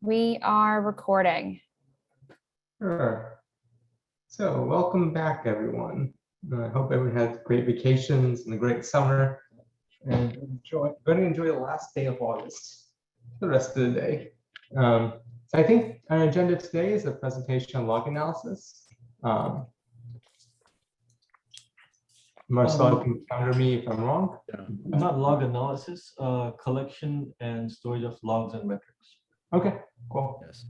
We are recording. Sure. So welcome back, everyone. I hope everyone had great vacations and a great summer, and going to enjoy the last day of August, the rest of the day. So I think our agenda today is a presentation on log analysis. Marcel can counter me if I'm wrong. Not log analysis, collection and storage of logs and metrics. Okay, cool. Yes.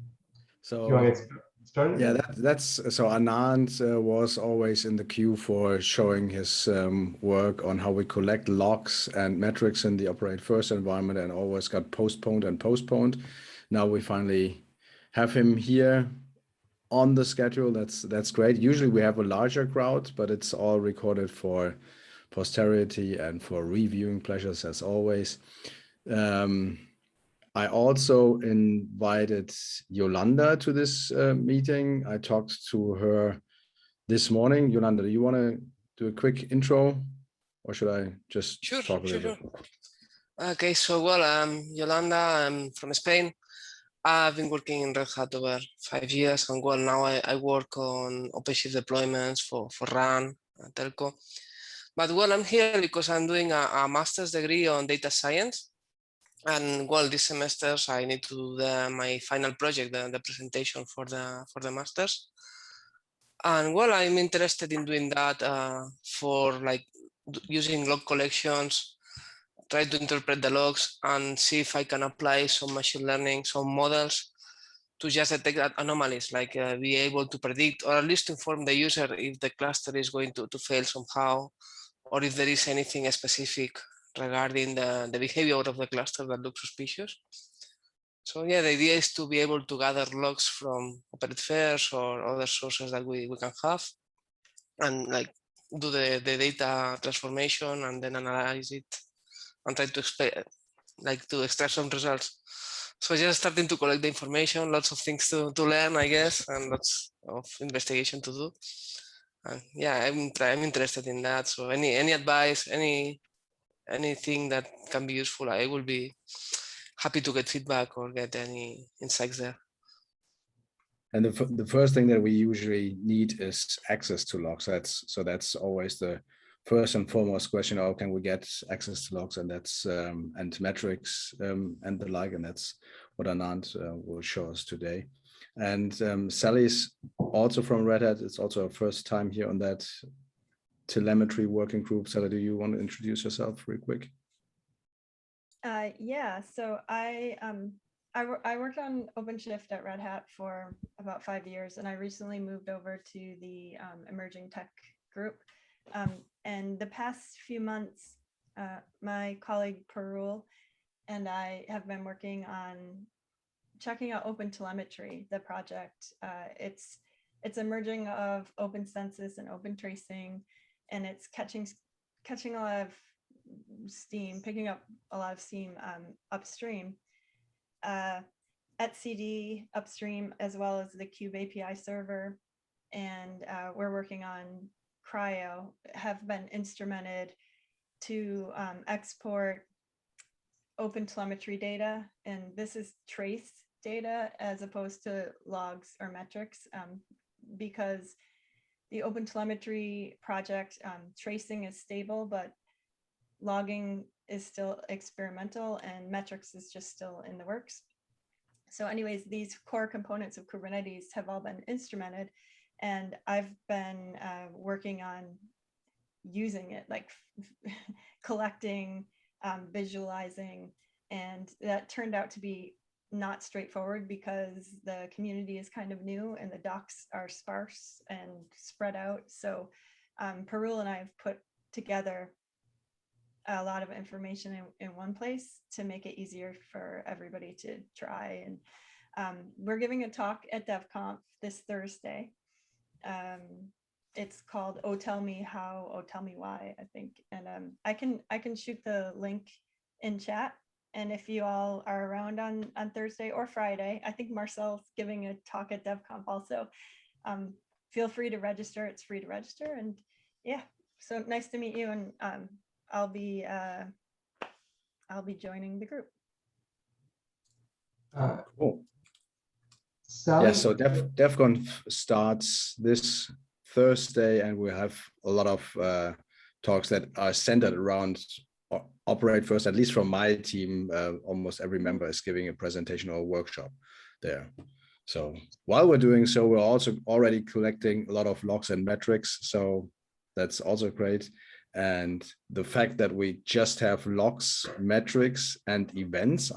Do you want to get started? Yeah, that's so Anand was always in the queue for showing his work on how we collect logs and metrics in the operate first environment, and always got postponed. Now we finally have him here on the schedule. That's great. Usually we have a larger crowd, but it's all recorded for posterity and for reviewing pleasures as always. I also invited Yolanda to this meeting. I talked to her this morning. Yolanda, do you want to do a quick intro, or should I just talk a little bit? Okay, so well, I'm Yolanda. I'm from Spain. I've been working in Red Hat over 5 years, and well, now I work on OpenShift deployments for RAN, telco. But well, I'm here because I'm doing a master's degree on data science. And well, this semester I need to do my final project, the presentation for the masters. And well, I'm interested in doing that for like using log collections, try to interpret the logs and see if I can apply some machine learning, some models to just detect anomalies, like be able to predict or at least inform the user if the cluster is going to fail somehow, or if there is anything specific regarding the behavior of the cluster that looks suspicious. So yeah, the idea is to be able to gather logs from operate fairs or other sources that we can have, and like do the data transformation and then analyze it and try to extract some results. So just starting to collect the information, lots of things to learn, I guess, and lots of investigation to do. And yeah, I'm interested in that. So any advice, anything that can be useful, I will be happy to get feedback or get any insights there. And the first thing that we usually need is access to logs. That's always the first and foremost question. How can we get access to logs? And that's and metrics and the like. And that's what Anand will show us today. And Sally's also from Red Hat. It's also her first time here on that telemetry working group. Sally, do you want to introduce yourself real quick? Yeah, so I worked on OpenShift at Red Hat for about 5 years, and I recently moved over to the emerging tech group. And the past few months, my colleague Parul and I have been working on checking out OpenTelemetry, the project. It's a merging of OpenCensus and OpenTracing, and it's catching a lot of steam, picking up a lot of steam upstream. etcd upstream, as well as the Cube API server, and we're working on Cryo, have been instrumented to export OpenTelemetry data, and this is trace data as opposed to logs or metrics, because the OpenTelemetry project, tracing is stable, but logging is still experimental and metrics is just still in the works. So anyways, these core components of Kubernetes have all been instrumented, and I've been working on using it, like collecting, visualizing, and that turned out to be not straightforward because the community is kind of new and the docs are sparse and spread out. So Parul and I have put together a lot of information in one place to make it easier for everybody to try. And we're giving a talk at DevConf this Thursday. It's called "Oh Tell Me How, Oh Tell Me Why," I think. And I can shoot the link in chat. And if you all are around on Thursday or Friday, I think Marcel's giving a talk at DevConf also. Feel free to register. It's free to register. And yeah, so nice to meet you. And I'll be joining the group. Cool. Sally? Yeah, so DEFCON starts this Thursday, and we have a lot of talks that are centered around Operate First. At least from my team, almost every member is giving a presentation or a workshop there. So while we're doing so, we're also already collecting a lot of logs and metrics. So that's also great. And the fact that we just have logs, metrics, and events,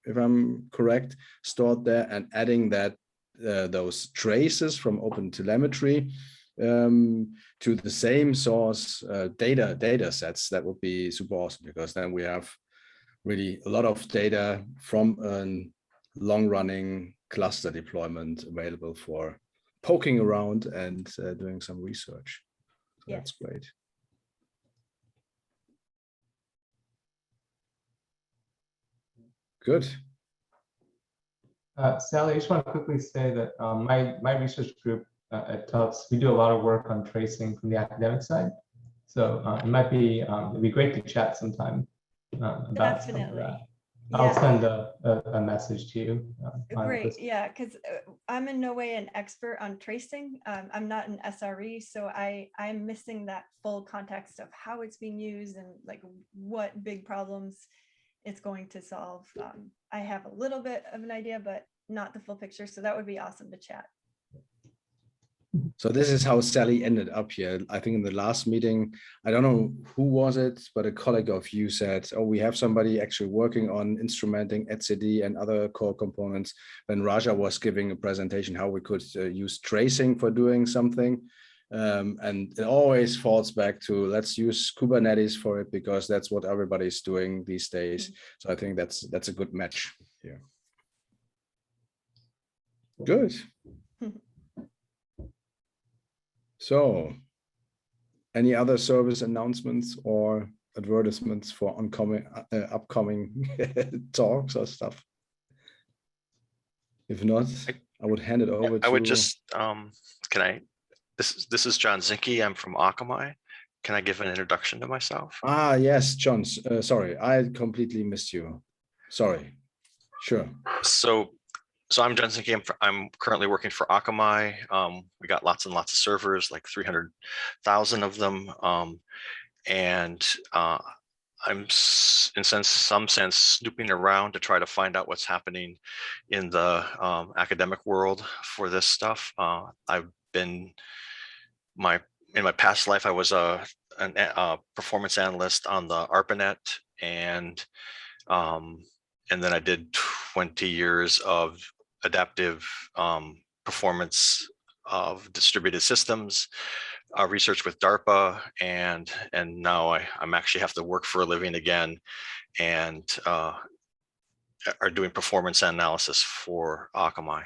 if I'm correct, stored there, and adding that those traces from Open Telemetry to the same source data sets, that would be super awesome, because then we have really a lot of data from a long-running cluster deployment available for poking around and doing some research. So Yes. that's great. Good. Sally, I just want to quickly say that my research group at Tufts, we do a lot of work on tracing from the academic side. So it'd be great to chat sometime about some of Definitely. that. I'll Yeah. send a message to you. On Great. this. Yeah, because I'm in no way an expert on tracing. I'm not an SRE, so I'm missing that full context of how it's being used and like what big problems it's going to solve. I have a little bit of an idea, but not the full picture. So that would be awesome to chat. So this is how Sally ended up here. I think in the last meeting, I don't know who was it, but a colleague of you said, oh, we have somebody actually working on instrumenting etcd and other core components. When Raja was giving a presentation how we could use tracing for doing something. And it always falls back to let's use Kubernetes for it, because that's what everybody's doing these days. So I think that's a good match here. Good. So, any other service announcements or advertisements for upcoming talks or stuff? If not, I would hand it over to. I would just, this is John Zinke. I'm from Akamai. Can I give an introduction to myself? Ah, yes, John. Sorry, I completely missed you. Sorry. Sure. So I'm John Zinke. I'm currently working for Akamai. We got lots and lots of servers, like 300,000 of them. And I'm in some sense snooping around to try to find out what's happening in the academic world for this stuff. I've been in my past life, I was a performance analyst on the ARPANET, and then I did 20 years of adaptive performance of distributed systems research with DARPA, and now I'm actually have to work for a living again, and are doing performance analysis for Akamai.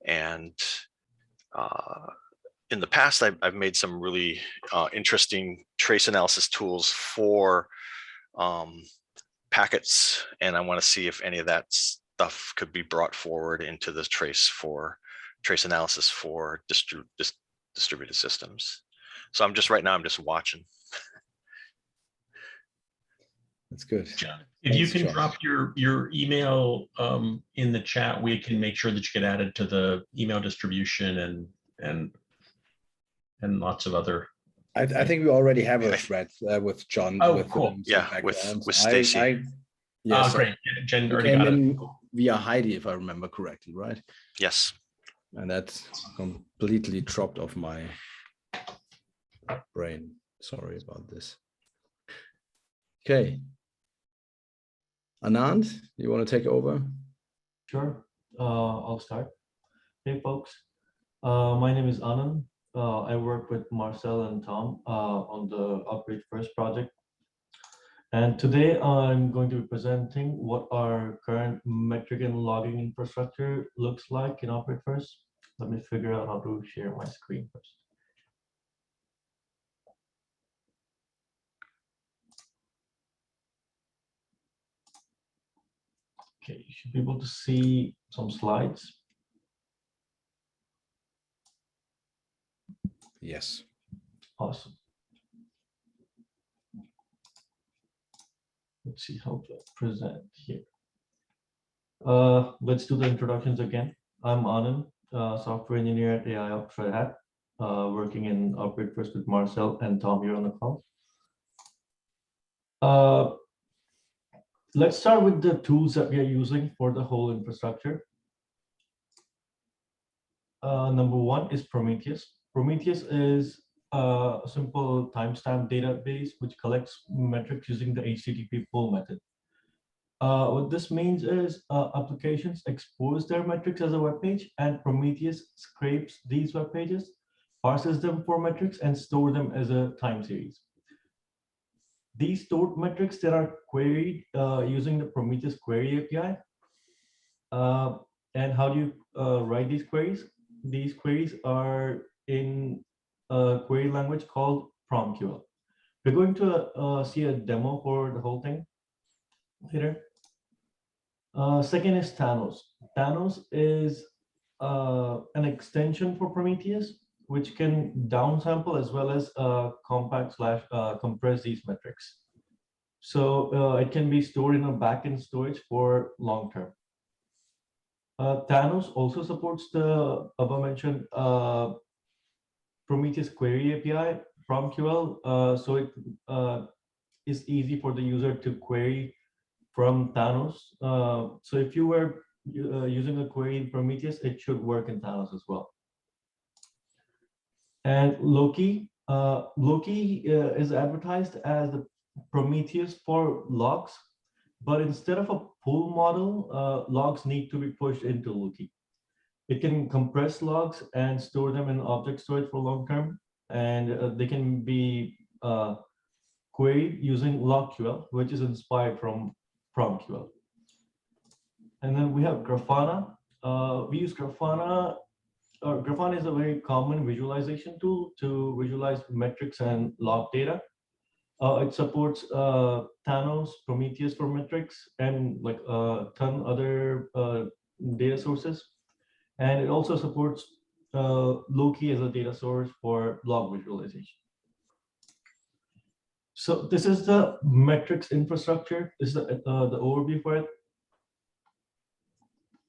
And in the past, I've made some really interesting trace analysis tools for packets, and I want to see if any of that stuff could be brought forward into the trace analysis for distributed systems. So right now I'm just watching. That's good. John, if you can drop your email in the chat, we can make sure that you get added to the email distribution and lots of other. I think we already have a thread with John. Oh, cool. Yeah, with Stacy. Yes, great. Jen already came got in it. via Heidi, if I remember correctly, right? Yes. And that completely dropped off my brain. Sorry about this. Okay. Anand, you want to take over? Sure, I'll start. Hey folks, my name is Anand. I work with Marcel and Tom on the Operate First project. And today I'm going to be presenting what our current metric and logging infrastructure looks like in Operate First. Let me figure out how to share my screen first. Okay, you should be able to see some slides. Yes. Awesome. Let's see how to present here. Let's do the introductions again. I'm Anand. software engineer at AI Ops Red Hat, working in Operate First with Marcel and Tom here on the call. Let's start with the tools that we are using for the whole infrastructure. Number one is Prometheus. Prometheus is a simple timestamp database which collects metrics using the HTTP pull method. What this means is applications expose their metrics as a web page, and Prometheus scrapes these web pages, parses them for metrics, and store them as a time series. These stored metrics that are queried using the Prometheus query API. And how do you write these queries? These queries are in a query language called PromQL. We're going to see a demo for the whole thing later. Second is Thanos. Thanos is an extension for Prometheus, which can downsample as well as compact / compress these metrics. So it can be stored in a backend storage for long term. Thanos also supports the above-mentioned Prometheus query API, PromQL, so it is easy for the user to query from Thanos. So if you were using a query in Prometheus, it should work in Thanos as well. And Loki. Loki is advertised as the Prometheus for logs, but instead of a pull model, logs need to be pushed into Loki. It can compress logs and store them in object storage for long term, and they can be queried using LogQL, which is inspired from PromQL. And then we have Grafana. We use Grafana. Grafana is a very common visualization tool to visualize metrics and log data. It supports Thanos, Prometheus for metrics, and like a ton other data sources. And it also supports Loki as a data source for log visualization. So this is the metrics infrastructure. This is the overview for it.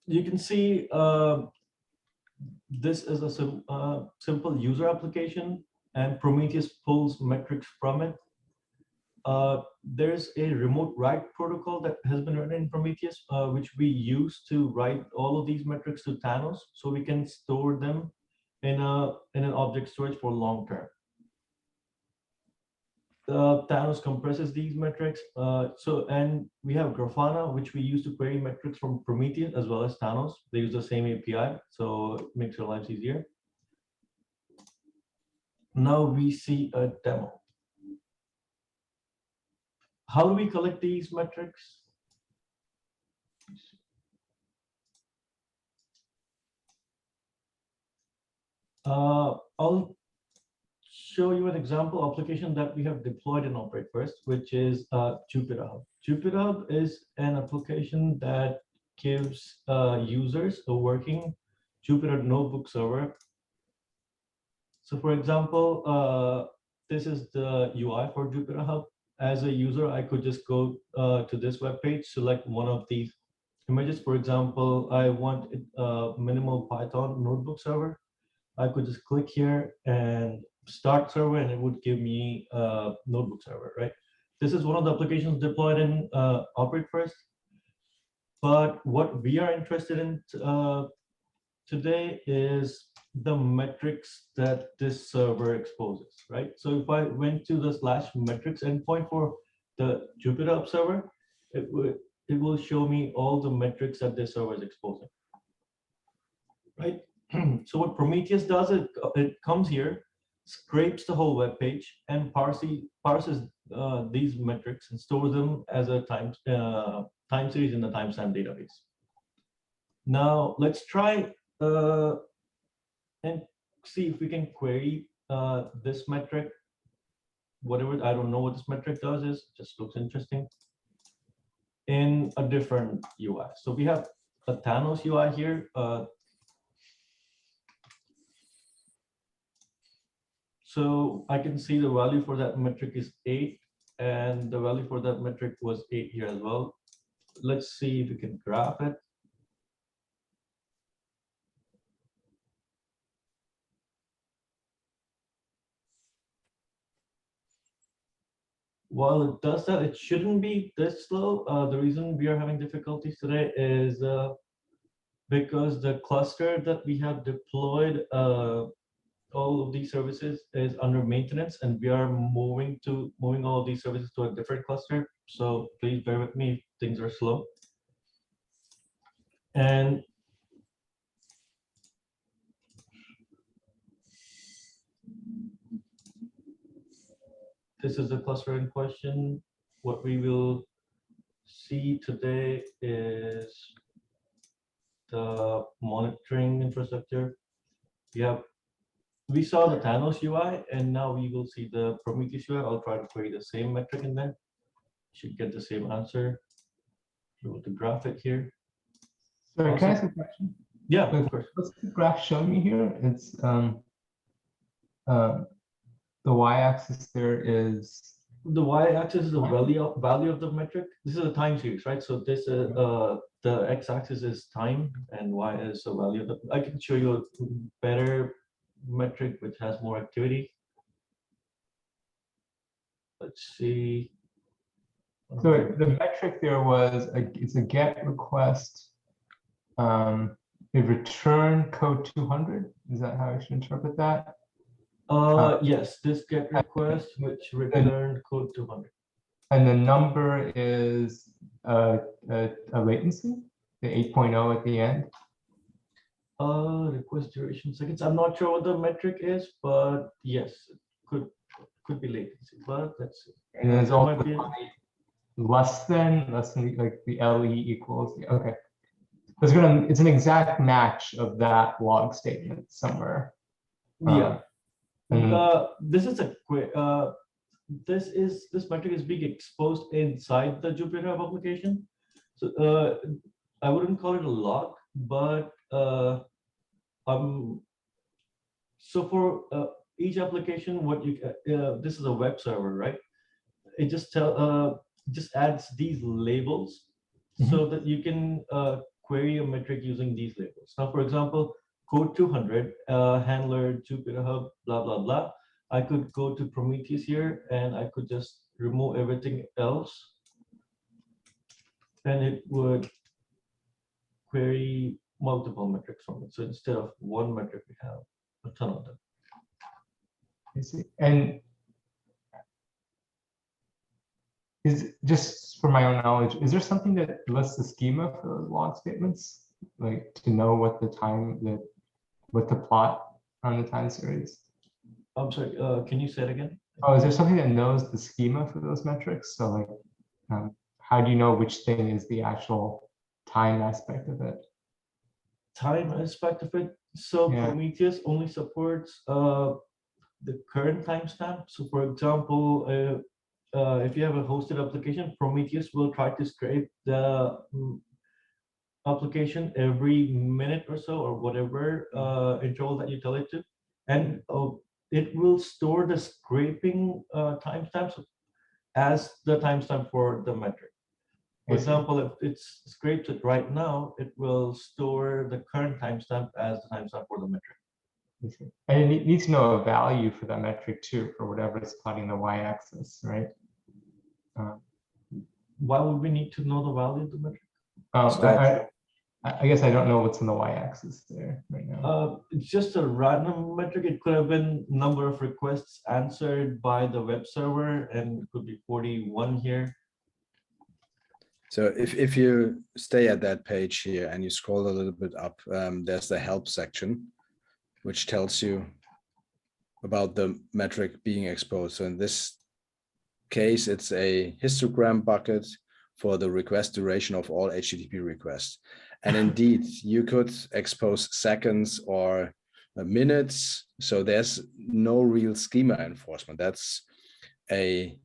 You can see this is a simple user application, and Prometheus pulls metrics from it. There's a remote write protocol that has been written in Prometheus, which we use to write all of these metrics to Thanos, so we can store them in an object storage for long term. Thanos compresses these metrics. And we have Grafana, which we use to query metrics from Prometheus as well as Thanos. They use the same API, so it makes our lives easier. Now we see a demo. How do we collect these metrics? I'll show you an example application that we have deployed in Operate First, which is Jupyter Hub. Jupyter Hub is an application that gives users a working Jupyter notebook server. So for example, this is the UI for Jupyter Hub. As a user, I could just go to this web page, select one of these images. For example, I want a minimal Python notebook server. I could just click here and start server, and it would give me a notebook server, right? This is one of the applications deployed in Operate First. But what we are interested in today is the metrics that this server exposes, right? So if I went to the /metrics endpoint for the Jupyter Hub server, it will show me all the metrics that this server is exposing, right? So what Prometheus does, it comes here, scrapes the whole web page, and parses these metrics and stores them as a time series in the timestamp database. Now let's try and see if we can query this metric. Whatever, I don't know what this metric does, is just looks interesting in a different UI. So we have a Thanos UI here. So I can see the value for that metric is 8, and the value for that metric was 8 here as well. Let's see if we can graph it. while it does that, it shouldn't be this slow. The reason we are having difficulties today is because the cluster that we have deployed, all of these services is under maintenance, and we are moving all of these services to a different cluster. So please bear with me if things are slow. And this is the cluster in question. What we will see today is the monitoring infrastructure. We saw the Thanos UI, and now we will see the Prometheus UI. I'll try to query the same metric in there. Should get the same answer. Able to graph it here. Sorry, can I ask Awesome. a question? Yeah, of course. What's the graph showing me here? It's the y-axis there is The y-axis is the value of the metric. This is a time series, right? So this the x-axis is time, and y is the value of the. I can show you a better metric which has more activity. Let's see. so the metric there was it's a get request. A return code 200. Is that how I should interpret that? Yes, this get request which return code 200. And the number is a latency, the 8.0 at the end. Request duration seconds. I'm not sure what the metric is, but yes, it could be latency. But let's see. And there's There also might be- less than like the LE equals. Okay. It's an exact match of that log statement somewhere. Yeah. And This is a quick. This metric is being exposed inside the Jupyter Hub application. So I wouldn't call it a log, but so for each application, what you this is a web server, right? It just adds these labels so that you can query a metric using these labels. Now, for example, code 200 handler Jupyter Hub blah blah blah. I could go to Prometheus here, and I could just remove everything else, and it would query multiple metrics from it. So instead of one metric, we have a ton of them. I see. And is just for my own knowledge, is there something that lists the schema for those log statements, like to know what the time what to plot on the time series? I'm sorry. Can you say it again? Oh, is there something that knows the schema for those metrics? So like, how do you know which thing is the actual time aspect of it? Time aspect of it. So Yeah. Prometheus only supports the current timestamp. So for example, if you have a hosted application, Prometheus will try to scrape the application every minute or so, or whatever interval that you tell it to, and it will store the scraping timestamps as the timestamp for the metric. For example, if it scrapes it right now, it will store the current timestamp as the timestamp for the metric. And it needs to know a value for that metric too, for whatever it's plotting the y-axis, right? Why would we need to know the value of the metric? I guess I don't know what's in the y-axis there right now. It's just a random metric. It could have been number of requests answered by the web server, and it could be 41 here. So if you stay at that page here and you scroll a little bit up, there's the help section, which tells you about the metric being exposed. So in this case, it's a histogram bucket for the request duration of all HTTP requests. And indeed, you could expose seconds or minutes. So there's no real schema enforcement. That's a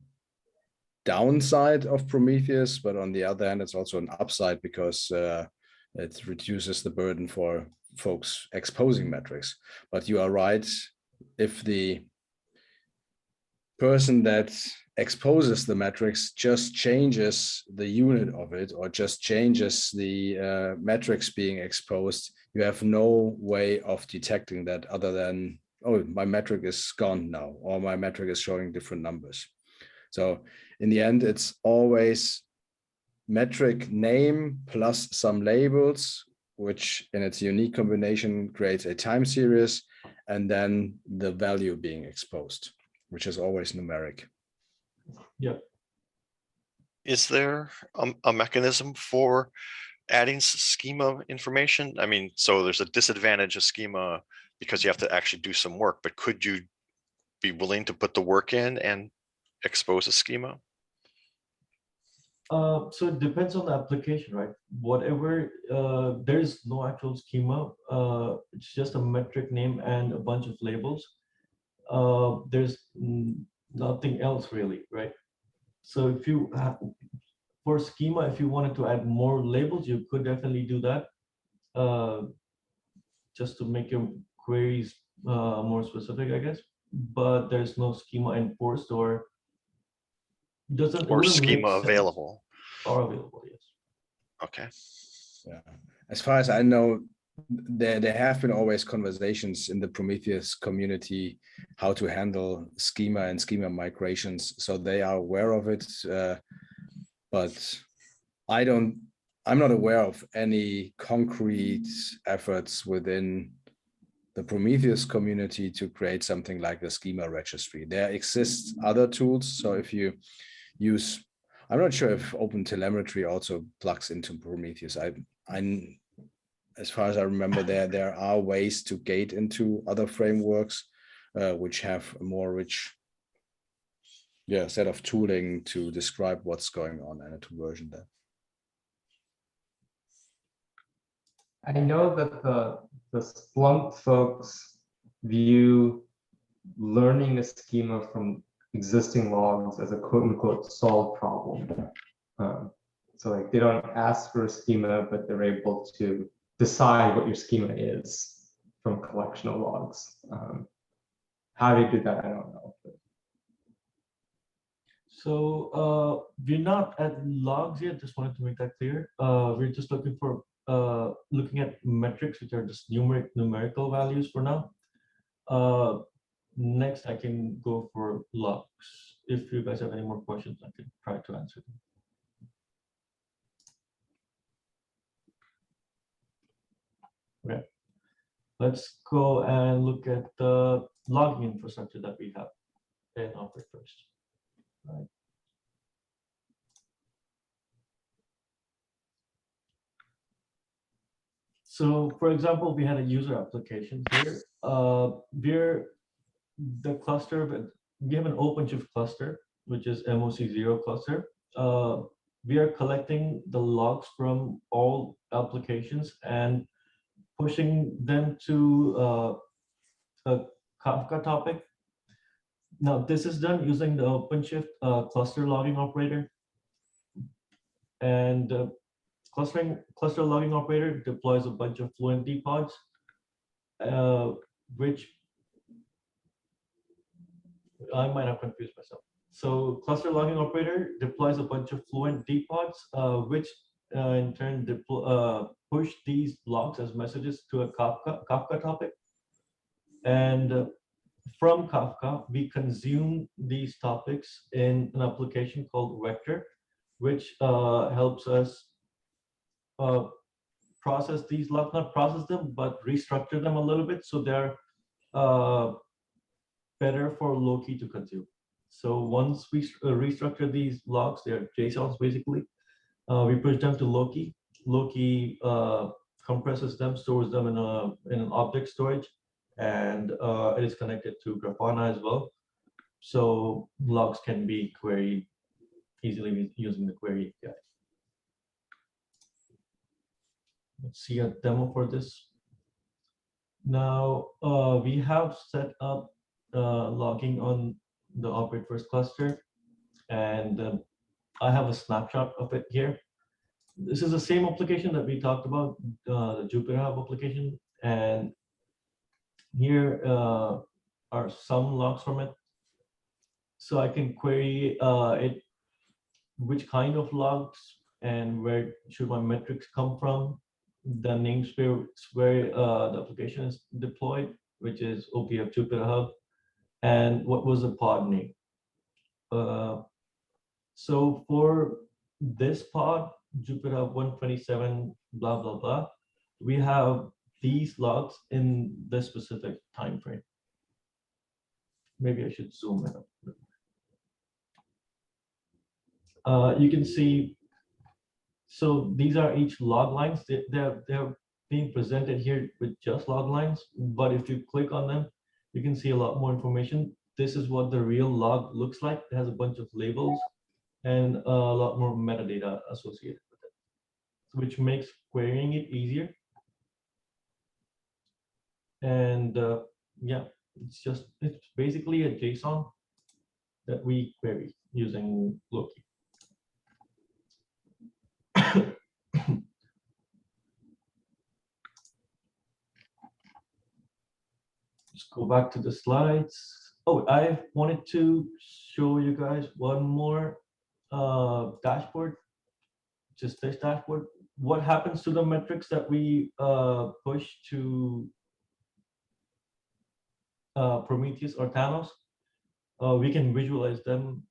downside of Prometheus, but on the other hand, it's also an upside because it reduces the burden for folks exposing metrics. But you are right, if the person that exposes the metrics just changes the unit of it or just changes the metrics being exposed, you have no way of detecting that other than, oh, my metric is gone now, or my metric is showing different numbers. So in the end, it's always metric name plus some labels, which in its unique combination creates a time series, and then the value being exposed, which is always numeric. Yeah. Is there a mechanism for adding schema information? I mean, so there's a disadvantage of schema because you have to actually do some work, but could you be willing to put the work in and expose a schema? So it depends on the application, right? Whatever, there's no actual schema. It's just a metric name and a bunch of labels. There's nothing else really, right? So if you have, for schema, if you wanted to add more labels, you could definitely do that, just to make your queries more specific, I guess. But there's no schema enforced or doesn't Or wouldn't make schema sense. available? Or available, yes. Okay. Yeah. As far as I know, there have been always conversations in the Prometheus community how to handle schema and schema migrations, so they are aware of it. But I'm not aware of any concrete efforts within the Prometheus community to create something like the schema registry. There exists other tools. So if you use, I'm not sure if Open Telemetry also plugs into Prometheus. As far as I remember, there are ways to gate into other frameworks, which have a more rich set of tooling to describe what's going on and to version that. I know that the Splunk folks view learning a schema from existing logs as a quote unquote solved problem. So like they don't ask for a schema, but they're able to decide what your schema is from a collection of logs. How do you do that? I don't know. So we're not at logs yet. Just wanted to make that clear. We're just looking for looking at metrics, which are just numerical values for now. Next, I can go for logs. If you guys have any more questions, I can try to answer them. Okay, let's go and look at the logging infrastructure that we have in Operate first. Right. So, for example, we had a user application here. We're the cluster, but we have an OpenShift cluster, which is MOC0 cluster. We are collecting the logs from all applications and pushing them to a Kafka topic. Now, this is done using the OpenShift cluster logging operator. And cluster logging operator deploys a bunch of Fluentd pods, which I might have confused myself. So cluster logging operator deploys a bunch of Fluentd pods, which in turn push these logs as messages to a Kafka topic. And from Kafka, we consume these topics in an application called Vector, which helps us process these logs, not process them, but restructure them a little bit so they're better for Loki to consume. So once we restructure these logs, they're JSONs basically, we push them to Loki. Loki compresses them, stores them in an object storage, and it is connected to Grafana as well. So logs can be queried easily using the query API. Let's see a demo for this. Now we have set up logging on the Operate First cluster, and I have a snapshot of it here. This is the same application that we talked about, the Jupyter Hub application, and here are some logs from it. So I can query it, which kind of logs and where should my metrics come from, the namespace where the application is deployed, which is OPF Jupyter Hub, and what was the pod name. So for this pod, Jupiter 127, blah, blah, blah, we have these logs in this specific time frame. Maybe I should zoom in. You can see, so these are each log lines. They're being presented here with just log lines, but if you click on them, you can see a lot more information. This is what the real log looks like. It has a bunch of labels and a lot more metadata associated with it, which makes querying it easier. And yeah, it's basically a JSON that we query using Loki. Just go back to the slides. Oh, I wanted to show you guys one more dashboard, just this dashboard. What happens to the metrics that we push to Prometheus or Thanos? We can visualize them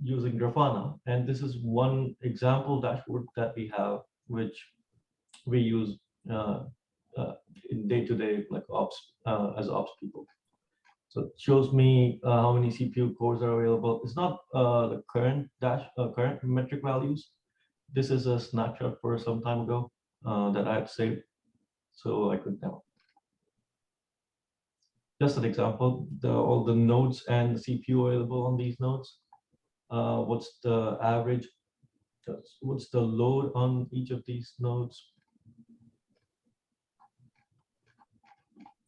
using Grafana, and this is one example dashboard that we have, which we use in day-to-day, like ops, as ops people. So it shows me how many CPU cores are available. It's not the current current metric values. This is a snapshot for some time ago that I had saved, so I could demo. Just an example, all the nodes and the CPU available on these nodes. What's the average? What's the load on each of these nodes?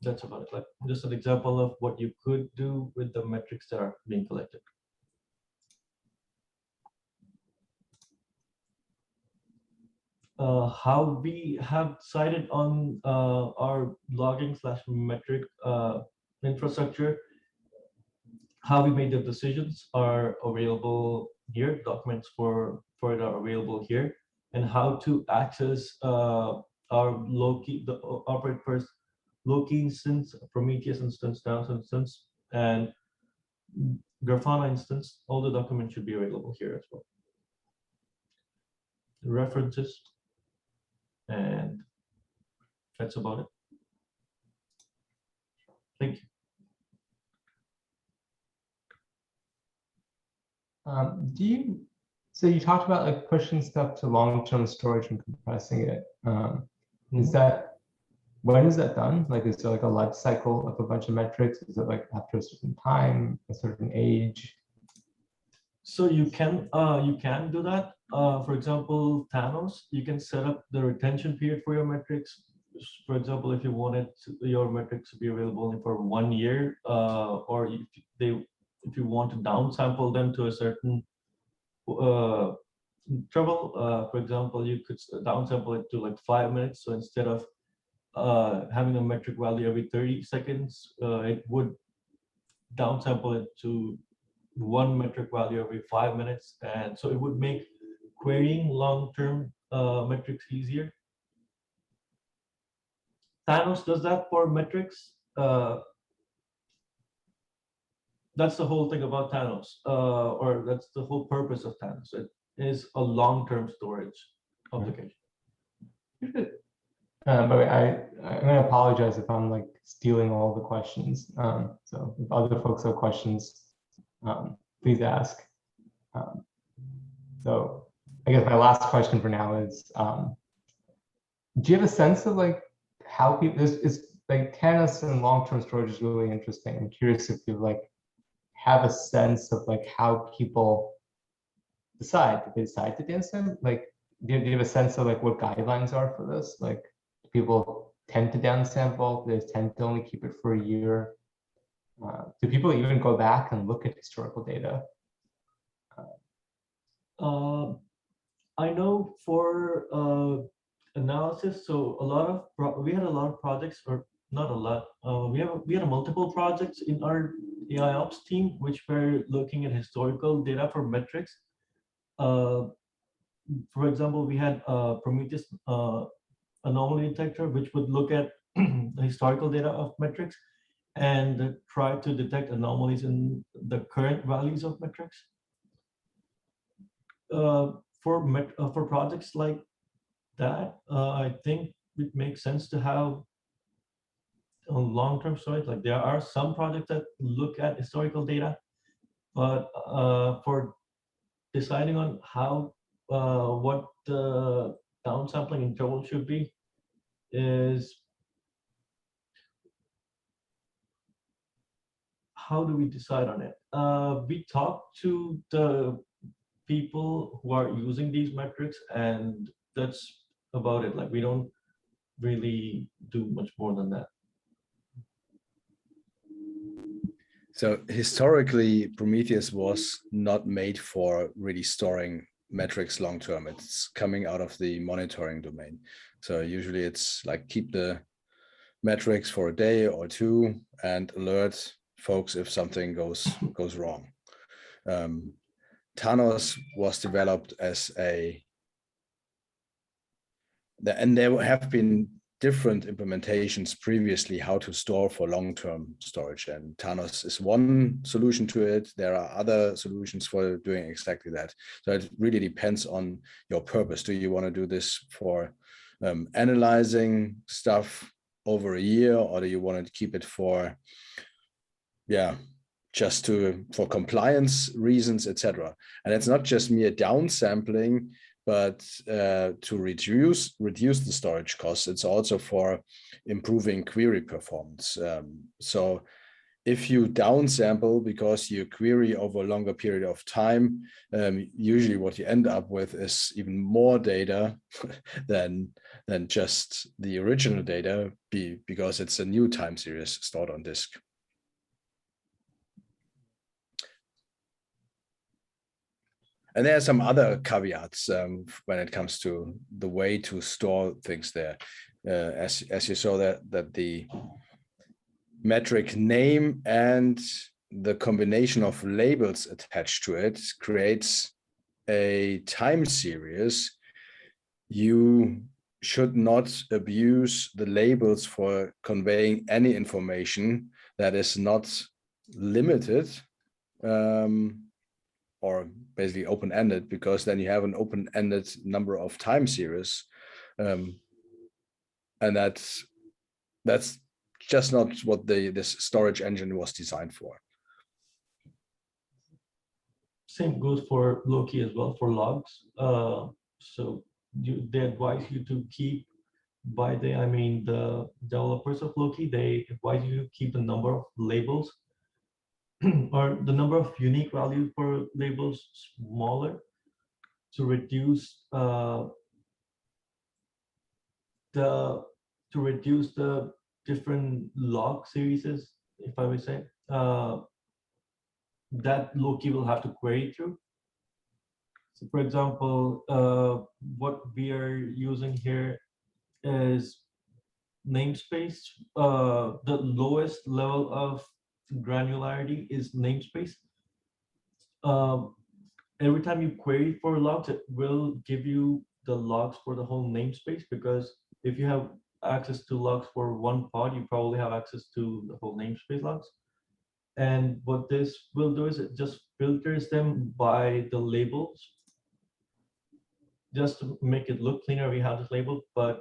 That's about it. Like just an example of what you could do with the metrics that are being collected. How we have decided on our logging / metric infrastructure, how we made the decisions are available here. Documents for it are available here, and how to access our Loki, the operate first Loki instance, Prometheus instance, Thanos instance, and Grafana instance. All the documents should be available here as well. References, and that's about it. Thank you. So you talked about like pushing stuff to long-term storage and compressing it. Is that, when is that done? Like, is there like a life cycle of a bunch of metrics? Is it like after a certain time, a certain age? So you can do that. For example, Thanos, you can set up the retention period for your metrics. For example, if you wanted your metrics to be available only for 1 year, or if you want to downsample them to a certain interval, for example, you could downsample it to like 5 minutes. So instead of having a metric value every 30 seconds, it would downsample it to 1 metric value every 5 minutes. And so it would make querying long-term metrics easier. Thanos does that for metrics. That's the whole thing about Thanos, or that's the whole purpose of Thanos. It is a long-term storage application. By the way, I'm going to apologize if I'm like stealing all the questions. So if other folks have questions, please ask. So I guess my last question for now is, do you have a sense of like how people, is like Thanos and long-term storage is really interesting. I'm curious if you like have a sense of like how people decide, if they decide to dance in, like, do you have a sense of like what guidelines are for this? Like, people tend to downsample, they tend to only keep it for a year. Do people even go back and look at historical data? I know for analysis, so we had a lot of projects, or not a lot. We had multiple projects in our AI ops team, which were looking at historical data for metrics. For example, we had Prometheus anomaly detector, which would look at the historical data of metrics, and try to detect anomalies in the current values of metrics. For projects like that, I think it makes sense to have a long-term storage. Like there are some projects that look at historical data, but for deciding on how what the downsampling interval should be is how do we decide on it? We talk to the people who are using these metrics, and that's about it. Like we don't really do much more than that. So historically, Prometheus was not made for really storing metrics long term. It's coming out of the monitoring domain. So usually it's like keep the metrics for a day or two and alert folks if something goes wrong. Thanos was developed as and there have been different implementations previously how to store for long-term storage, and Thanos is one solution to it. There are other solutions for doing exactly that. So it really depends on your purpose. Do you want to do this for analyzing stuff over a year, or do you want to keep it for just for compliance reasons, etc.? And it's not just mere downsampling, but to reduce the storage costs. It's also for improving query performance. So if you downsample because you query over a longer period of time, usually what you end up with is even more data than just the original data, because it's a new time series stored on disk. And there are some other caveats when it comes to the way to store things there. As you saw that the metric name and the combination of labels attached to it creates a time series. You should not abuse the labels for conveying any information that is not limited, or basically open-ended, because then you have an open-ended number of time series, and that's just not what this storage engine was designed for. Same goes for Loki as well, for logs. So they advise you to keep, the developers of Loki, they advise you to keep the number of labels or the number of unique values for labels smaller to reduce the different log series, if I would say, that Loki will have to query through. So for example, what we are using here is namespace. The lowest level of granularity is namespace. Every time you query for logs, it will give you the logs for the whole namespace, because if you have access to logs for one pod, you probably have access to the whole namespace logs. And what this will do is it just filters them by the labels, just to make it look cleaner. We have this label, but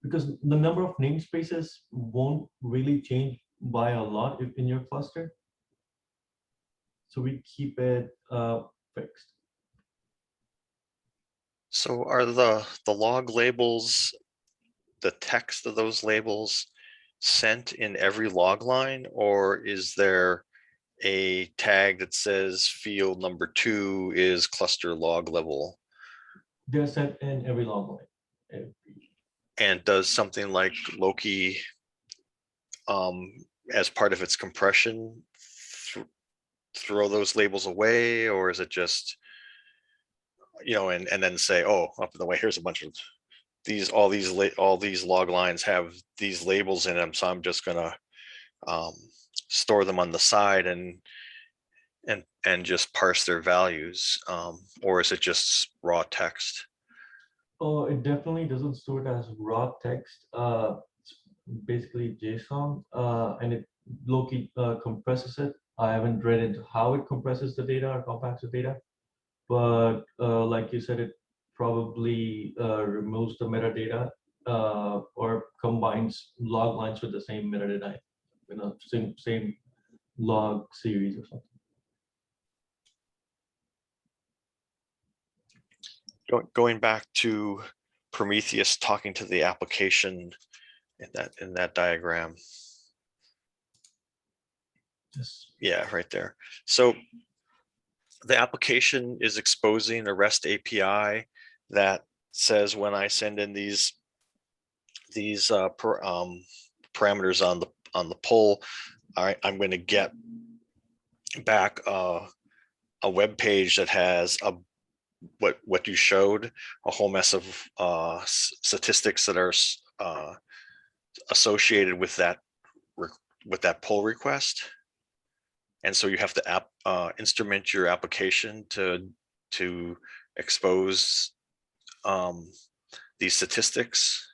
because the number of namespaces won't really change by a lot in your cluster, so we keep it fixed. So are the log labels, the text of those labels, sent in every log line, or is there a tag that says field number 2 is cluster log level? They're sent in every log line. And does something like Loki, as part of its compression, throw those labels away, or is it just, and then say, oh, up in the way, here's a bunch of all these log lines have these labels in them, so I'm just gonna store them on the side and just parse their values, or is it just raw text? Oh, it definitely doesn't store it as raw text. basically JSON, and it locally compresses it. I haven't read into how it compresses the data or compacts the data, but like you said, it probably removes the metadata or combines log lines with the same metadata, same log series or something. Going back to Prometheus talking to the application in that diagram. Yes. Yeah, right there. So the application is exposing a REST API that says when I send in these parameters on the pull, I'm going to get back a web page that has what you showed, a whole mess of statistics that are associated with that pull request. And so you have to instrument your application to expose these statistics.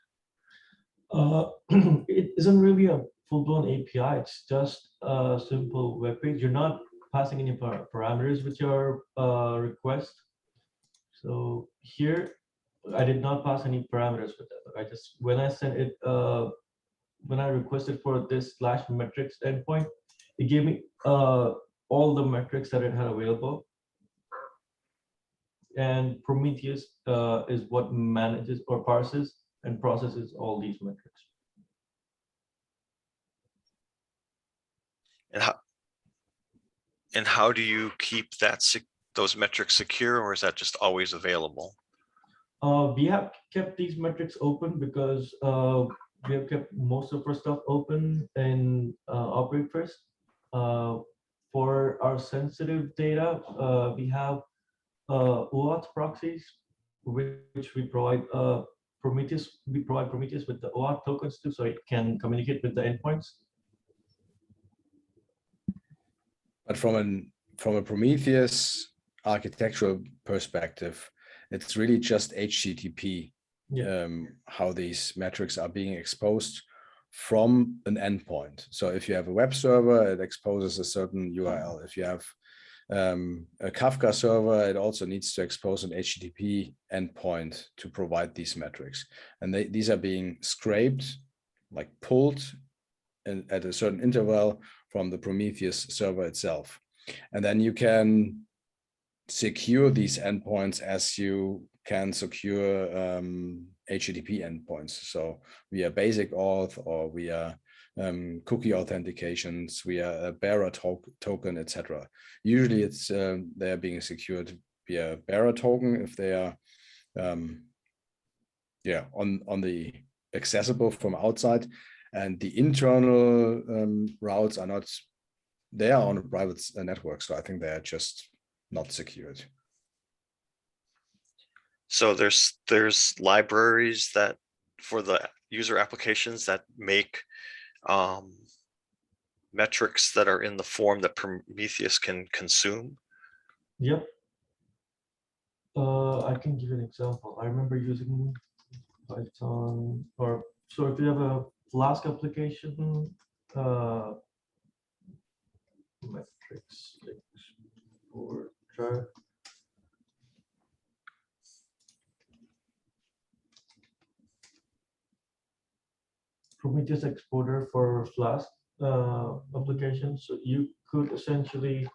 It isn't really a full-blown API. It's just a simple web page. You're not passing any parameters with your request. So here, I did not pass any parameters with that. I just when I sent it, when I requested for this /metrics endpoint, it gave me all the metrics that it had available. And Prometheus is what manages or parses and processes all these metrics. And how do you keep those metrics secure, or is that just always available? We have kept these metrics open because we have kept most of our stuff open in Operate First. For our sensitive data, we have OAuth proxies, which we provide Prometheus. We provide Prometheus with the OAuth tokens too, so it can communicate with the endpoints. But from a Prometheus architectural perspective, it's really just HTTP, how these metrics are being exposed from an endpoint. So if you have a web server, it exposes a certain URL. If you have a Kafka server, it also needs to expose an HTTP endpoint to provide these metrics. And these are being scraped, like pulled at a certain interval from the Prometheus server itself. And then you can secure these endpoints as you can secure HTTP endpoints. So via basic auth or via cookie authentications, via a bearer token, etc. Usually it's they're being secured via bearer token if they are on the accessible from outside, and the internal routes are not, they are on a private network, so I think they are just not secured. So there's libraries that for the user applications that make metrics that are in the form that Prometheus can consume. Yep. I can give you an example. I remember using Python, or so if you have a Flask application, metrics export chart. Prometheus exporter for Flask application. So you could essentially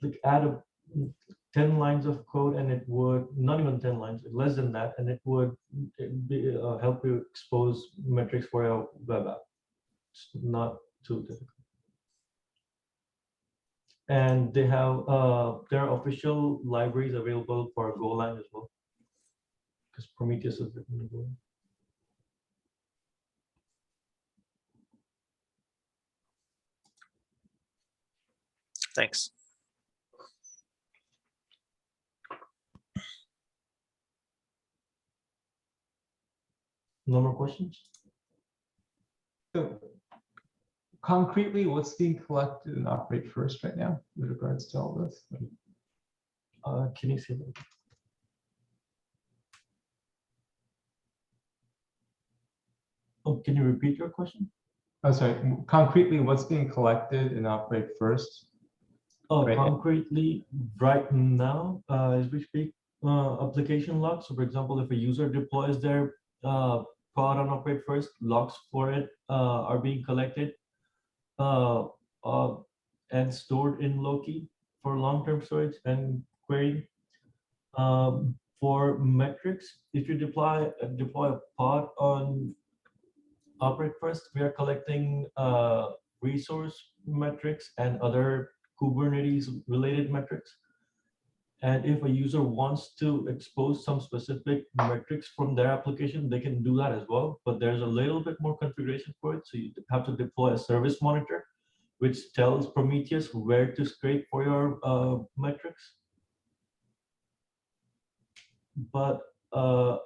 like add 10 lines of code, and it would, not even 10 lines, less than that, and it would help you expose metrics for your web app. It's not too difficult. And they have their official libraries available for Golang as well, because Prometheus is written in Golang. Thanks. No more questions? So concretely, what's being collected and Operate First right now with regards to all this? Can you see that? Oh, can you repeat your question? Oh, sorry. Concretely, what's being collected in operate first? Oh, Right. concretely, right now, as we speak, application logs. So, for example, if a user deploys their pod on operate first, logs for it are being collected uh, uh, and stored in Loki for long-term storage and querying. For metrics, if you deploy a pod on operate first, we are collecting resource metrics and other Kubernetes related metrics. And if a user wants to expose some specific metrics from their application, they can do that as well. But there's a little bit more configuration for it. So you have to deploy a service monitor, which tells Prometheus where to scrape for your metrics. But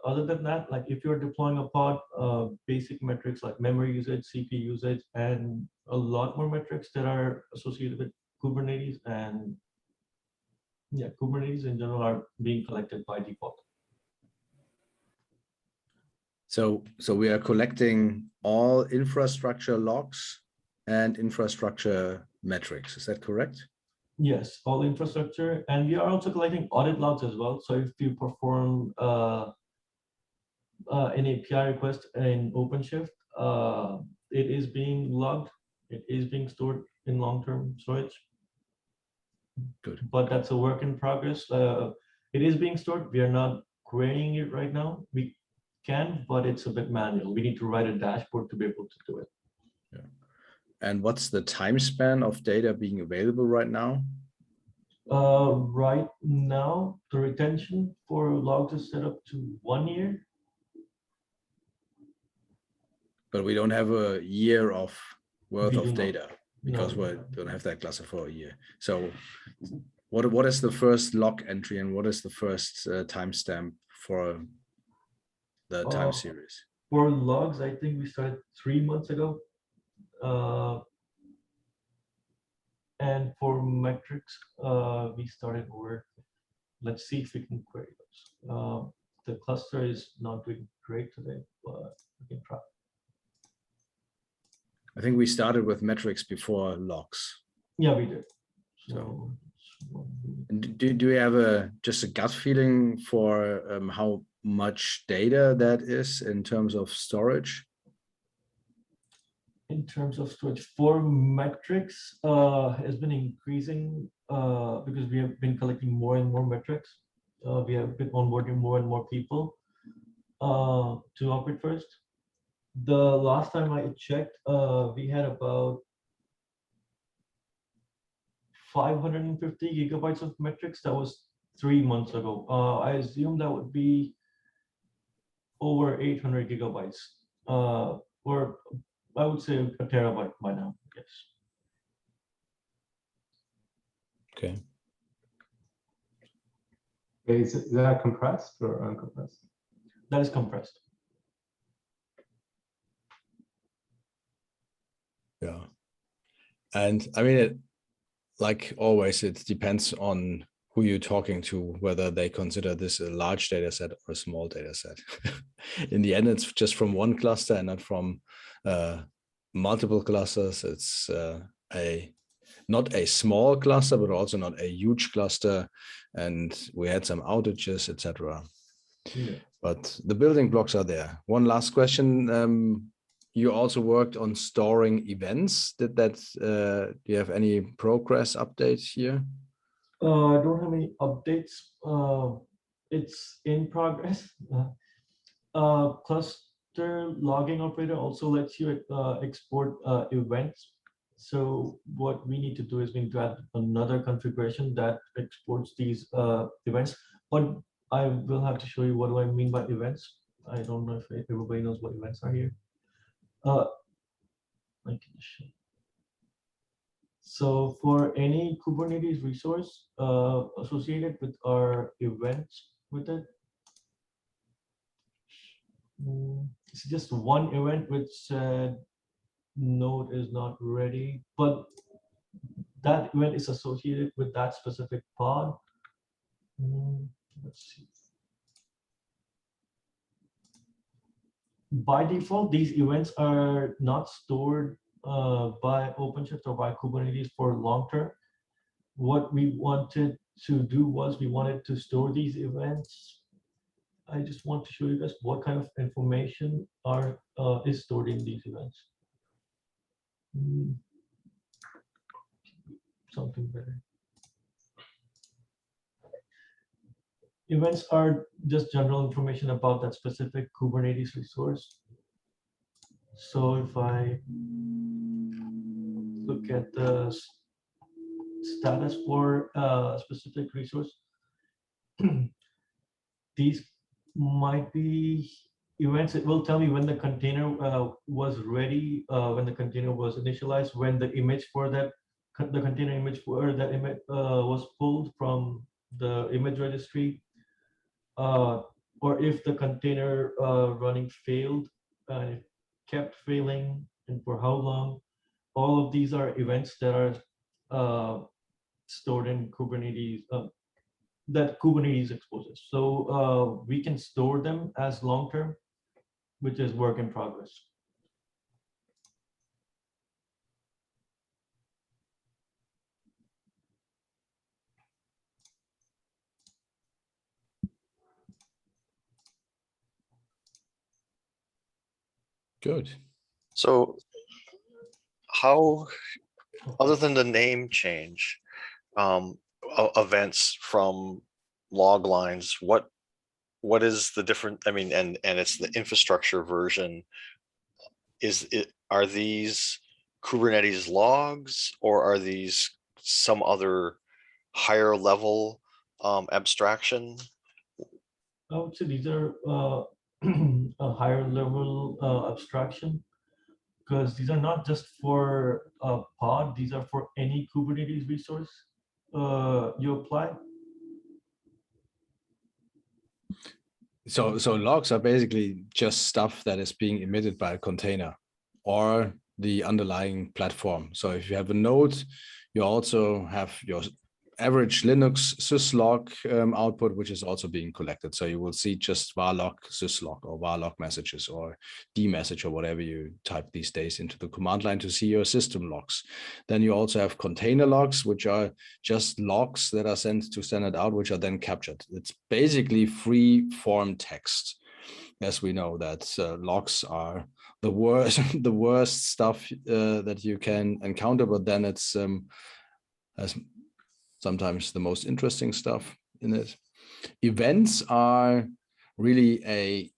other than that, like if you're deploying a pod, basic metrics like memory usage, CPU usage, and a lot more metrics that are associated with Kubernetes and Kubernetes in general are being collected by default. So we are collecting all infrastructure logs and infrastructure metrics. Is that correct? Yes, all infrastructure, and we are also collecting audit logs as well. So if you perform an API request in OpenShift, it is being logged. It is being stored in long-term storage. Good. But that's a work in progress. It is being stored. We are not querying it right now. We can, but it's a bit manual. We need to write a dashboard to be able to do it. Yeah. And what's the time span of data being available right now? Right now, the retention for logs is set up to 1 year. But we don't have a year of worth We of do not. data because No. we don't have that cluster for a year. So what is the first log entry and what is the first timestamp for the time series? For logs, I think we started 3 months ago. And for metrics, we started work. Let's see if we can query those. The cluster is not doing great today, but we can try. I think we started with metrics before logs. Yeah, we did. So, do we have just a gut feeling for how much data that is in terms of storage? In terms of storage, for metrics, has been increasing because we have been collecting more and more metrics. We have been onboarding more and more people to operate first. The last time I checked, we had about 550 gigabytes of metrics. That was 3 months ago. I assume that would be over 800 gigabytes, or I would say a terabyte by now. Yes. Okay. Is that compressed or uncompressed? That is compressed. Yeah. And I mean, like always, it depends on who you're talking to, whether they consider this a large data set or a small data set. In the end, it's just from one cluster and not from multiple clusters. It's not a small cluster, but also not a huge cluster. And we had some outages, etc. Yeah. But the building blocks are there. One last question. You also worked on storing events. Did that? Do you have any progress updates here? I don't have any updates. It's in progress. Cluster logging operator also lets you export events. So what we need to do is we need to add another configuration that exports these events. But I will have to show you what do I mean by events. I don't know if everybody knows what events are here. I can show. So for any Kubernetes resource associated with our events with it, it's just one event which said node is not ready, but that event is associated with that specific pod. Let's see. by default, these events are not stored by OpenShift or by Kubernetes for long term. What we wanted to do was we wanted to store these events. I just want to show you guys what kind of information is stored in these events. Something better. Events are just general information about that specific Kubernetes resource. So if I look at the status for a specific resource, these might be events. It will tell me when the container was ready, when the container was initialized, when the image for that, the container image for that image was pulled from the image registry, or if the container running failed, and it kept failing, and for how long. All of these are events that are stored in Kubernetes, that Kubernetes exposes. So we can store them as long-term, which is work in progress. Good. So how, other than the name change, events from log lines, what is the different, I mean, and it's the infrastructure version. Are these Kubernetes logs, or are these some other higher level abstraction? I would say these are a higher level abstraction, because these are not just for a pod, these are for any Kubernetes resource you apply. So logs are basically just stuff that is being emitted by a container or the underlying platform. So if you have a node, you also have your average Linux syslog output, which is also being collected. So you will see just varlog syslog or varlog messages or dmessage or whatever you type these days into the command line to see your system logs. Then you also have container logs, which are just logs that are sent to standard out, which are then captured. It's basically free form text. As we know that logs are the worst stuff that you can encounter, but then it's as sometimes the most interesting stuff in it. Events are really a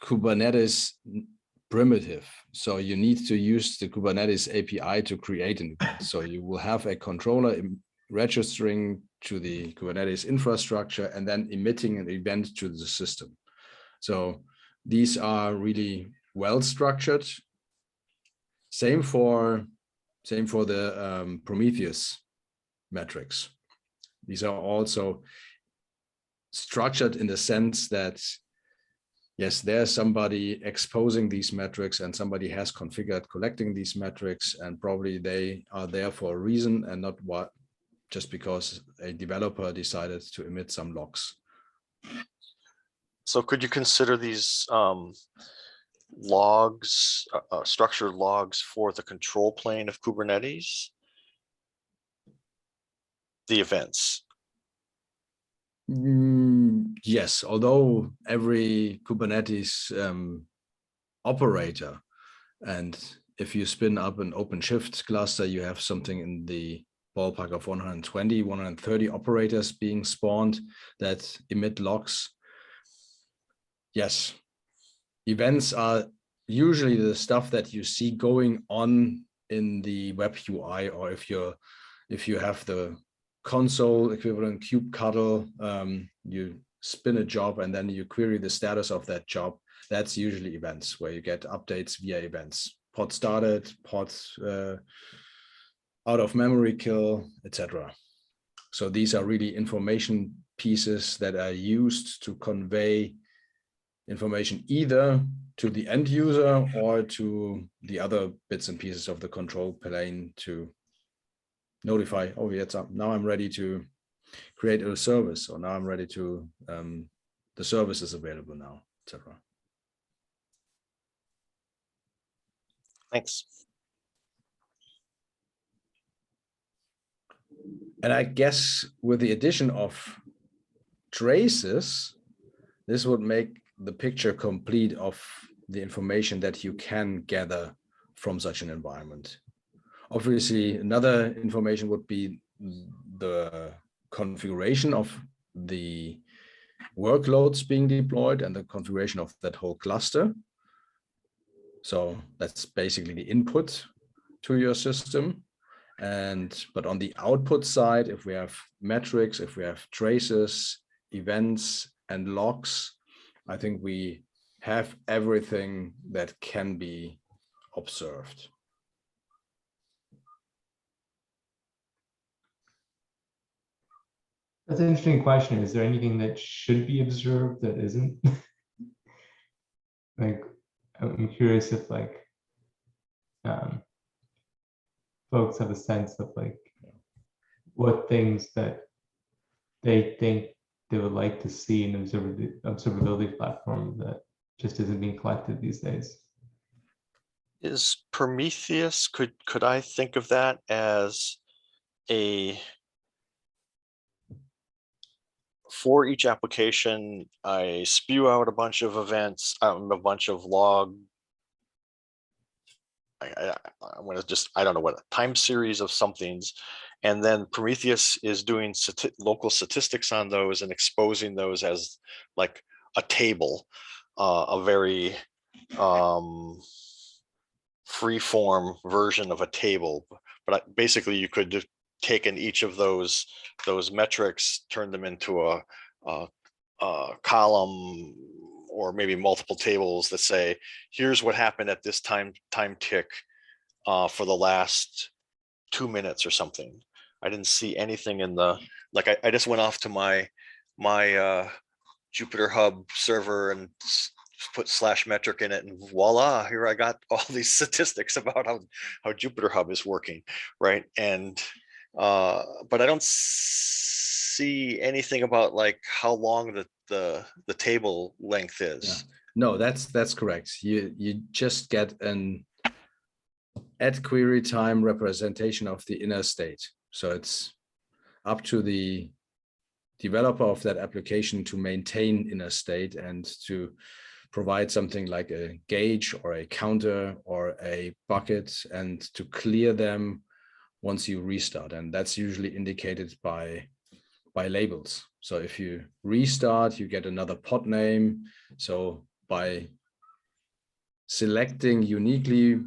Kubernetes primitive. So you need to use the Kubernetes API to create an event. So you will have a controller registering to the Kubernetes infrastructure and then emitting an event to the system. So these are really well structured. Same for the Prometheus metrics. These are also structured in the sense that, yes, there's somebody exposing these metrics and somebody has configured collecting these metrics, and probably they are there for a reason and not just because a developer decided to emit some logs. So could you consider these logs, structured logs for the control plane of Kubernetes? The events. Yes, although every Kubernetes operator, and if you spin up an OpenShift cluster, you have something in the ballpark of 120, 130 operators being spawned that emit logs. Yes, events are usually the stuff that you see going on in the web UI, or if you have the console equivalent kubectl, you spin a job and then you query the status of that job. That's usually events where you get updates via events. Pod started, pod out of memory kill, etc. So these are really information pieces that are used to convey information either to the end user or to the other bits and pieces of the control plane to notify, oh, now I'm ready to create a service, or now I'm ready to, the service is available now, etc. Thanks. And I guess with the addition of traces, this would make the picture complete of the information that you can gather from such an environment. Obviously, another information would be the configuration of the workloads being deployed and the configuration of that whole cluster. So that's basically the input to your system. But on the output side, if we have metrics, if we have traces, events, and logs, I think we have everything that can be observed. That's an interesting question. Is there anything that should be observed that isn't? Like, I'm curious if like folks have a sense of like what things that they think they would like to see in an observability platform that just isn't being collected these days. Is Prometheus, could I think of that as for each application, I spew out a bunch of events, a bunch of log. I'm going to just, I don't know what, a time series of somethings. And then Prometheus is doing local statistics on those and exposing those as like a table, a very free form version of a table. But basically you could just take in each of those metrics, turn them into a column or maybe multiple tables that say, here's what happened at this time tick for the last 2 minutes or something. I didn't see anything in the, like, I just went off to my Jupyter Hub server and put /metric in it, and voila, here I got all these statistics about how Jupyter Hub is working, right? And but I don't see anything about like how long the table length is. Yeah. No, that's correct. You just get an at query time representation of the inner state. So it's up to the developer of that application to maintain inner state and to provide something like a gauge or a counter or a bucket and to clear them once you restart. And that's usually indicated by labels. So if you restart, you get another pod name. So by selecting uniquely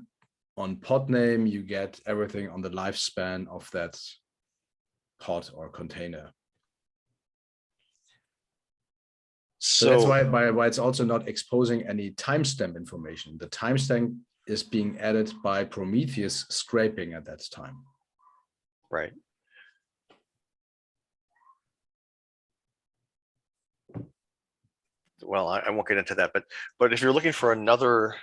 on pod name, you get everything on the lifespan of that pod or container. So that's why it's also not exposing any timestamp information. The timestamp is being added by Prometheus scraping at that time. Right. Well, I won't get into that, but if you're looking for another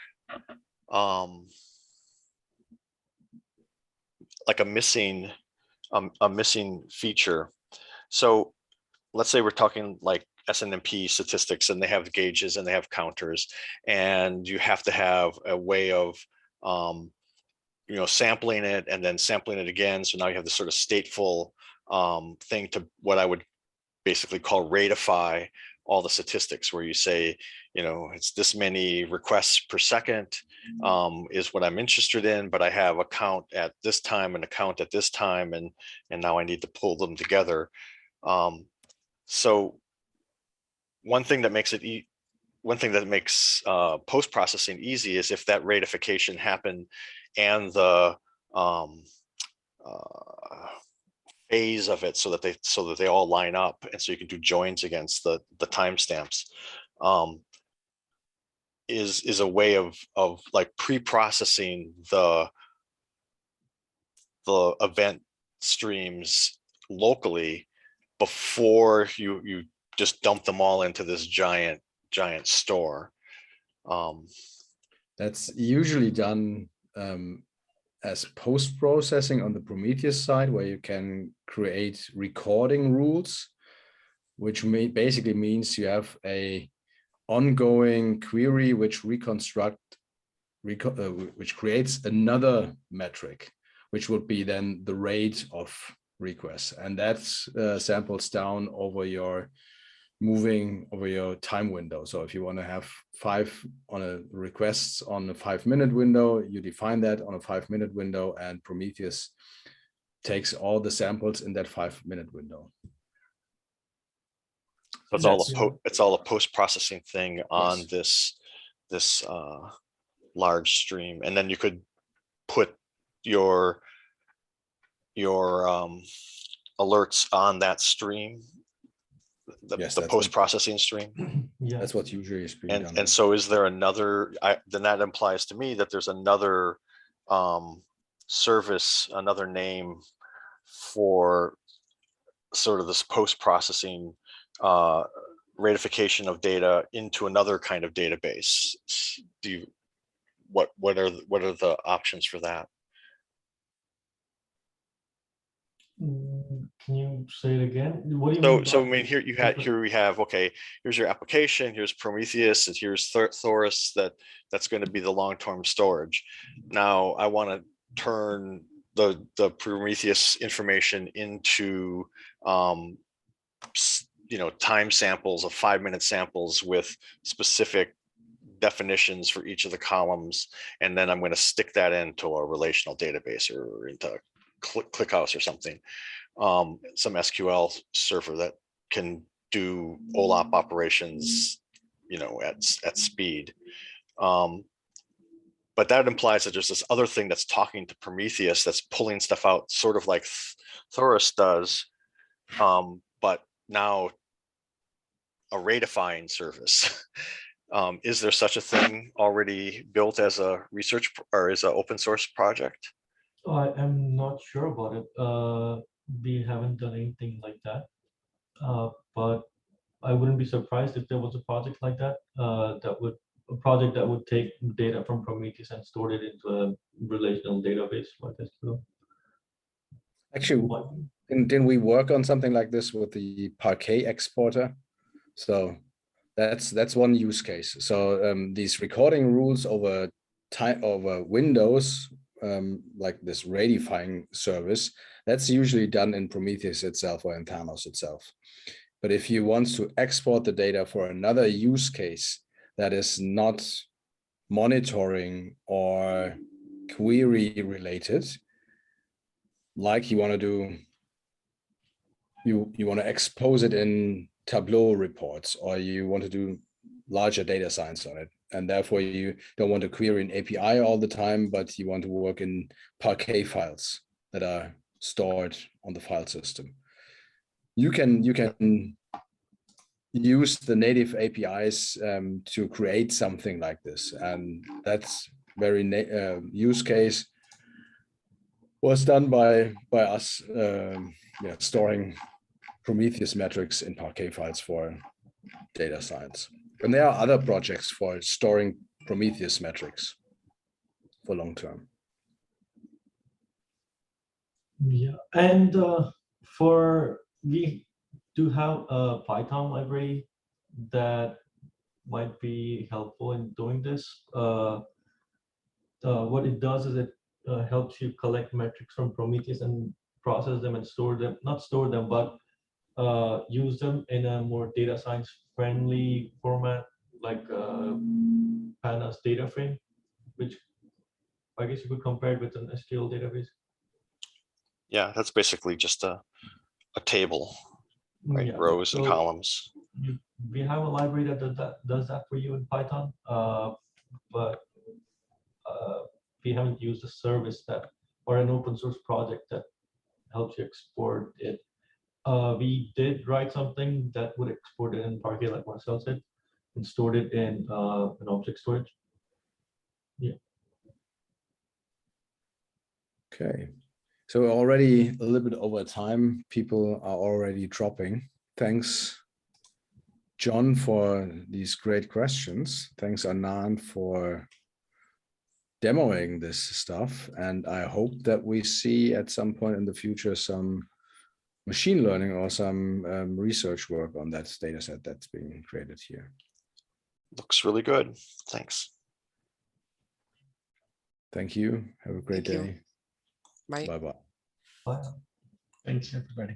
like a missing feature. So let's say we're talking like SNMP statistics, and they have gauges and they have counters, and you have to have a way of sampling it and then sampling it again. So now you have this sort of stateful thing to what I would basically call rateify all the statistics, where you say, it's this many requests per second is what I'm interested in, but I have a count at this time and a count at this time, and now I need to pull them together. So one thing that makes post-processing easy is if that ratification happened and the phase of it so that they all line up, and so you can do joins against the timestamps, is a way of like pre-processing the event streams locally before you just dump them all into this giant store. That's usually done as post-processing on the Prometheus side, where you can create recording rules, which basically means you have a ongoing query which reconstruct which creates another metric, which would be then the rate of requests, and that's samples down over your time window. So if you want to have 5 requests on a 5-minute window, you define that on a 5-minute window, and Prometheus takes all the samples in that 5-minute window. So it's all a post-processing thing on this large stream, and then you could put your alerts on that stream, the post-processing stream. Yeah, That's what usually is being done. And so is there another, then that implies to me that there's another service, another name for sort of this post-processing ratification of data into another kind of database. What are the options for that? Can you say it again? What do you mean? So I mean, here we have, okay, here's your application, here's Prometheus, and here's Thoris, that's going to be the long-term storage. Now I want to turn the Prometheus information into time samples of 5-minute samples with specific definitions for each of the columns, and then I'm going to stick that into a relational database or into ClickHouse or something, some SQL server that can do OLAP operations, at speed. But that implies that there's this other thing that's talking to Prometheus, that's pulling stuff out, sort of like Thoris does, but now a ratifying service. Is there such a thing already built as a research or as an open source project? I am not sure about it. We haven't done anything like that, but I wouldn't be surprised if there was a project like that. A project that would take data from Prometheus and store it into a relational database like SQL. Actually, didn't we work on something like this with the Parquet exporter? So that's one use case. So these recording rules over Windows, like this ratifying service, that's usually done in Prometheus itself or in Thanos itself. But if you want to export the data for another use case that is not monitoring or query related, like you want to do, you want to expose it in Tableau reports, or you want to do larger data science on it, and therefore you don't want to query an API all the time, but you want to work in Parquet files that are stored on the file system. You can use the native APIs to create something like this, and that's very use case was done by us, storing Prometheus metrics in Parquet files for data science. And there are other projects for storing Prometheus metrics for long term. Yeah, and we do have a Python library that might be helpful in doing this. What it does is it helps you collect metrics from Prometheus and process them and store them, not store them, but use them in a more data science friendly format, like Pandas data frame, which I guess you could compare it with an SQL database. Yeah, that's basically just a table, right? Yeah. Rows and columns. We have a library that does that for you in Python, but we haven't used a service or an open source project that helps you export it. We did write something that would export it in Parquet, like Marcel said, and stored it in an object storage. Yeah. Okay. So we're already a little bit over time. People are already dropping. Thanks, John, for these great questions. Thanks, Anand, for demoing this stuff. And I hope that we see at some point in the future some machine learning or some research work on that data set that's being created here. Looks really good. Thanks. Thank you. Have a great Thank you. day. Bye. Bye bye. Bye. Thanks, everybody.